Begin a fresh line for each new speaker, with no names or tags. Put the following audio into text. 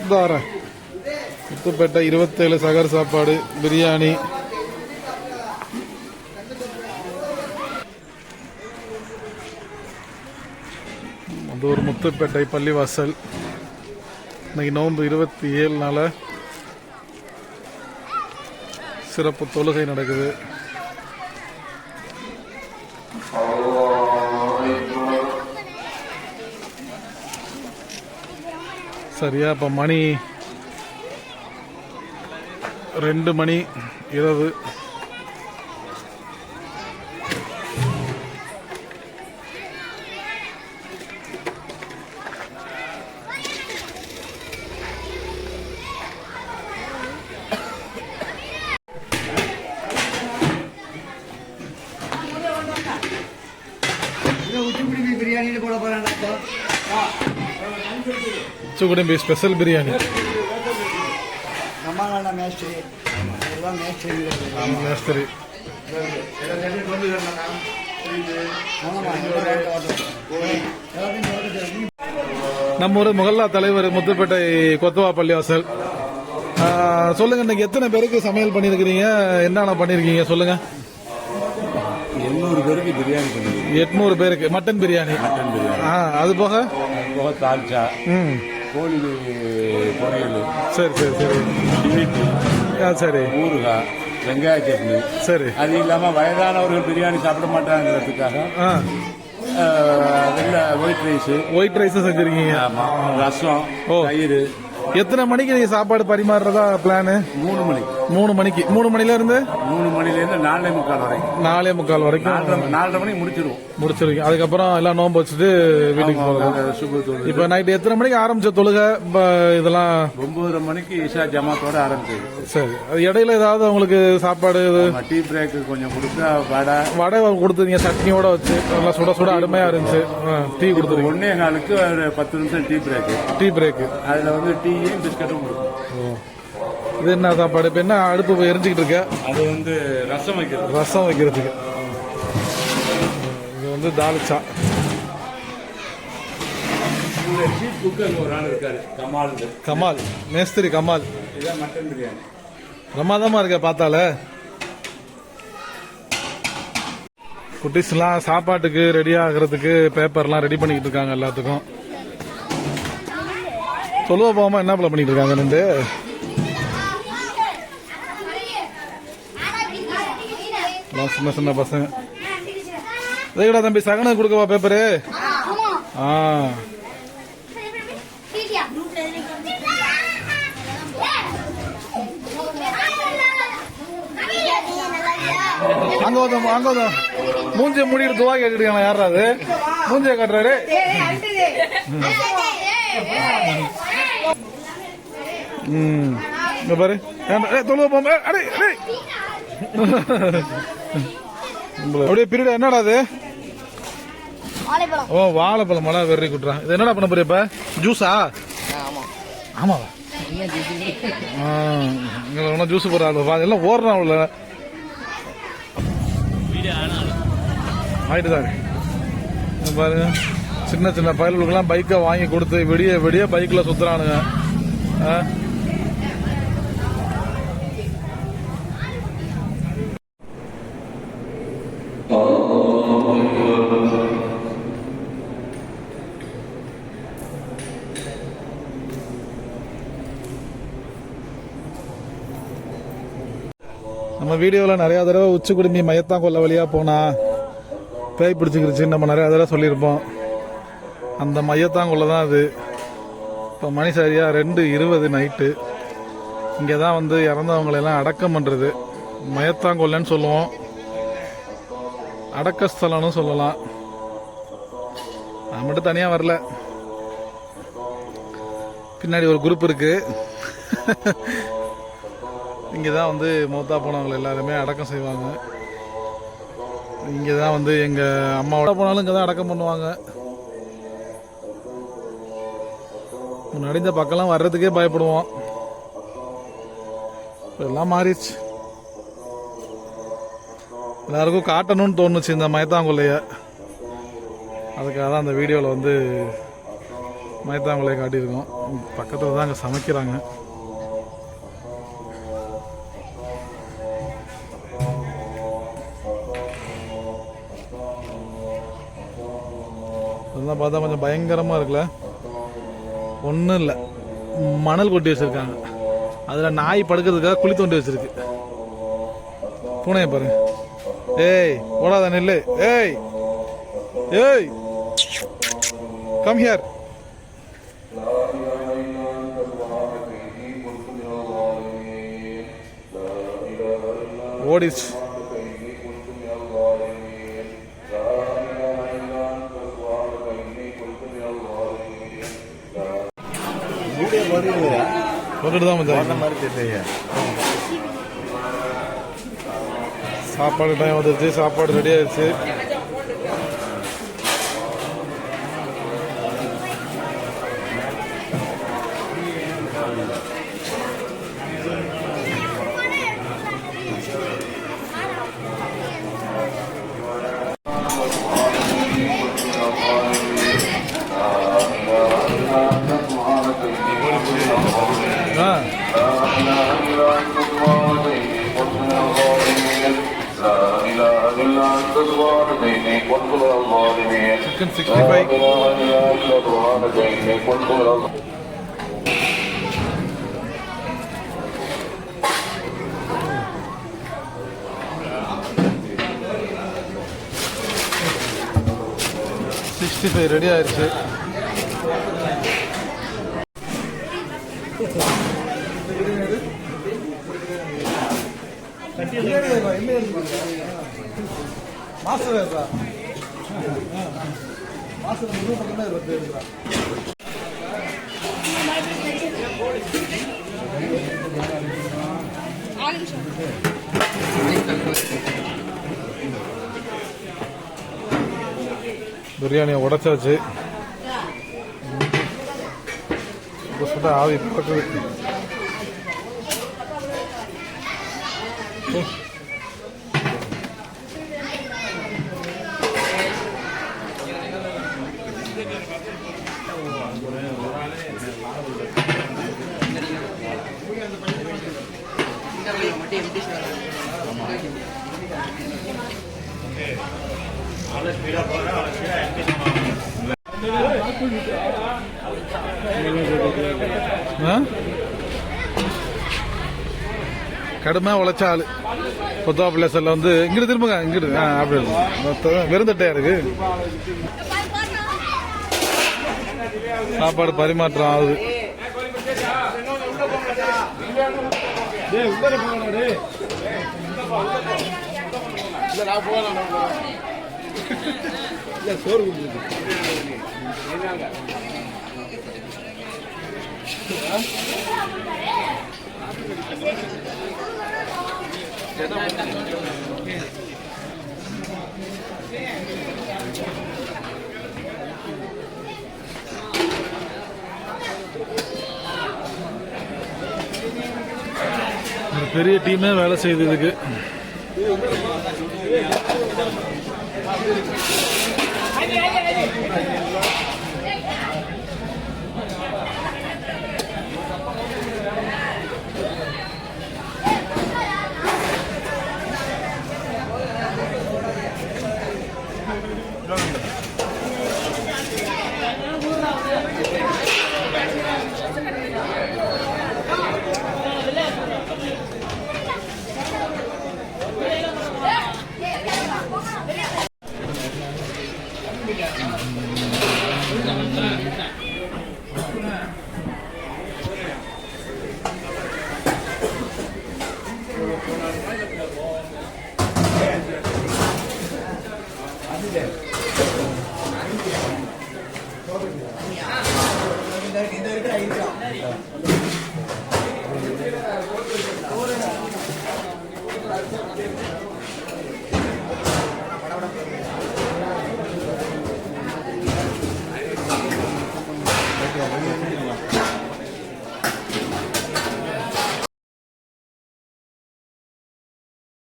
இந்த வரேன். முத்துப்பேட்டை 27 சகர் சாப்பாடு பிரியாணி. அது ஒரு முத்துப்பேட்டை பள்ளிவாசல். இன்னைக்கு நோன்பு 27 சிறப்பு தொழுகை நடக்குது. சரியா இப்போ மணி 2 மணி இரவு. உச்சிக்குடும்பி ஸ்பெஷல் பிரியாணி. மேஸ்திரி நம்ம ஊர் முகல்லா தலைவர் முத்துப்பேட்டை கொத்துவா பள்ளிவாசல். சொல்லுங்க, இன்னைக்கு எத்தனை பேருக்கு சமையல் பண்ணிருக்கீங்க, என்னென்ன பண்ணிருக்கீங்க சொல்லுங்க.
800 பேருக்கு பிரியாணி பண்ணிருக்கீங்க.
800 பேருக்கு மட்டன் பிரியாணி. அது போக
தால்ச்சா, கோழி பொரியல்,
சரி சரி சரி, சரி, ஊறுகாய்,
வெங்காய சட்னி, சரி. அது இல்லாம வயதானவர்கள் பிரியாணி சாப்பிட மாட்டாங்கிறதுக்காக ஒயிட் ரைஸ் செஞ்சிருக்கீங்க. ரசம், தயிர்.
எத்தனை மணிக்கு நீங்க சாப்பாடு பரிமாறுறதா பிளான்?
3 மணிக்கு.
3 மணிக்கு. 3 மணில இருந்து
4:45 வரைக்கும்.
4:45 வரைக்கும்.
4:30 மணிக்கு முடிச்சிருவீங்க.
அதுக்கப்புறம் எல்லாம் நோன்பு வச்சுட்டு வீட்டுக்கு போறது. இப்ப நைட் எத்தனை மணிக்கு ஆரம்பிச்ச தொழுகை இதெல்லாம்?
9:30 மணிக்கு இஷா ஜமாத்தோட ஆரம்பிச்சது.
சரி. அது இடையில ஏதாவது உங்களுக்கு சாப்பாடு
டீ பிரேக் கொஞ்சம் கொடுத்தா
வடை கொடுத்துருங்க, சட்னியோட வச்சு நல்லா சுட சுட அருமையா இருந்துச்சு. டீ கொடுத்துருங்க.
1:15க்கு ஒரு 10 நிமிஷம் டீ பிரேக். அதுல வந்து டீயும் பிஸ்கட்டும் கொடுக்கும்.
இது என்ன சாப்பாடு? இப்ப என்ன அடுப்பு எரிஞ்சுக்கிட்டு இருக்க?
அது வந்து ரசம்
வைக்கிறதுக்கு. இது வந்து தால்ச்சா.
ஒரு ஆள் இருக்காரு,
கமால் மேஸ்திரி கமால்.
இதான் மட்டன் பிரியாணி.
பிரமாதமா இருக்க பார்த்தால. குட்டீஸ்லாம் சாப்பாட்டுக்கு ரெடி ஆகிறதுக்கு பேப்பர்லாம் ரெடி பண்ணிக்கிட்டு இருக்காங்க எல்லாத்துக்கும். சொல்லுவா போகாம என்ன பண்ணிட்டு இருக்காங்க ரெண்டு சின்ன சின்ன பசங்க. இதேடா தம்பி, சகன கொடுக்கவா பேப்பரு? அங்க மூஞ்சிய மூடிட்டு துவா கேட்டுருக்காங்க. யாரா அது மூஞ்சிய காட்டுறாரு? பாரு தொழுவ போங்க. அப்படியே பீரியட். என்னடா அது? ஓ, வாழைப்பழம். மழை வெறி குட்டுறான். இது என்னடா பண்ண போறிய இப்ப? ஜூஸா? ஆமாவா? ஜூஸ் போடுறாள் எல்லாம் ஓடுறான். ஆயிட்டு தான் பாருங்க. சின்ன சின்ன பயல்களுக்கெல்லாம் பைக்கை வாங்கி கொடுத்து விடிய விடிய பைக்ல சுத்துறானுங்க. நம்ம வீடியோவில் நிறையா தடவை உச்சிக்குடுமி மயத்தாங்கொல்ல வழியாக போனால் பேய் பிடிச்சிக்கிருச்சுன்னு நம்ம நிறையா தடவை சொல்லியிருப்போம். அந்த மையத்தாங்கொல்ல தான் அது. இப்போ மணி சரியா 2:20 நைட்டு. இங்கே தான் வந்து இறந்தவங்களெல்லாம் அடக்கம் பண்ணுறது. மயத்தாங்கொல்லன்னு சொல்லுவோம், அடக்கஸ்தலம்னு சொல்லலாம். நான் மட்டும் தனியாக வரல, பின்னாடி ஒரு குரூப் இருக்கு. இங்கே தான் வந்து மௌத்தா போனவங்களை எல்லாருமே அடக்கம் செய்வாங்க. இங்கே தான் வந்து எங்கள் அம்மாவோட போனாலும் இங்கே தான் அடக்கம் பண்ணுவாங்க. முன்னாடி இந்த பக்கம்லாம் வர்றதுக்கே பயப்படுவோம். எல்லாம் மாறிடுச்சு. எல்லாருக்கும் காட்டணும்னு தோணுச்சு இந்த மயத்தாங்கொல்லைய. அதுக்காக தான் அந்த வீடியோவில் வந்து மயத்தாங்குலையை காட்டியிருக்கோம். பக்கத்தில் தான் அங்கே சமைக்கிறாங்க. அதெல்லாம் பார்த்தா கொஞ்சம் பயங்கரமாக இருக்குல்ல. ஒன்றும் இல்லை, மணல் கொட்டி வச்சுருக்காங்க. அதில் நாய் படுக்கிறதுக்காக குழி தோண்டி வச்சுருக்கு. பூனையை பாருங்க. ஏய் ஓடாத நெல்லு. ஏய் ஏய் கம் ஹியர். ஓடிச்சு. சாப்பாடு டைம் வந்துருச்சு. சாப்பாடு ரெடி ஆயிடுச்சு. Chicken 65. ரெடி ஆயிடுச்சு. மாஸ்டர் பிரியாணியை உடைச்சாச்சு. சுட ஆவி பறக்குது. கடுமையா உழைச்ச ஆளு கொத்தா பிளேஸ்ல வந்து இங்கிட்டு திரும்புங்க. இங்கிட்டு அப்படி வெறுந்தட்டையா இருக்கு. சாப்பாடு பரிமாற்றம் ஆகுது. சோறு பெரிய டீமே வேலை செய்யுது இதுக்கு.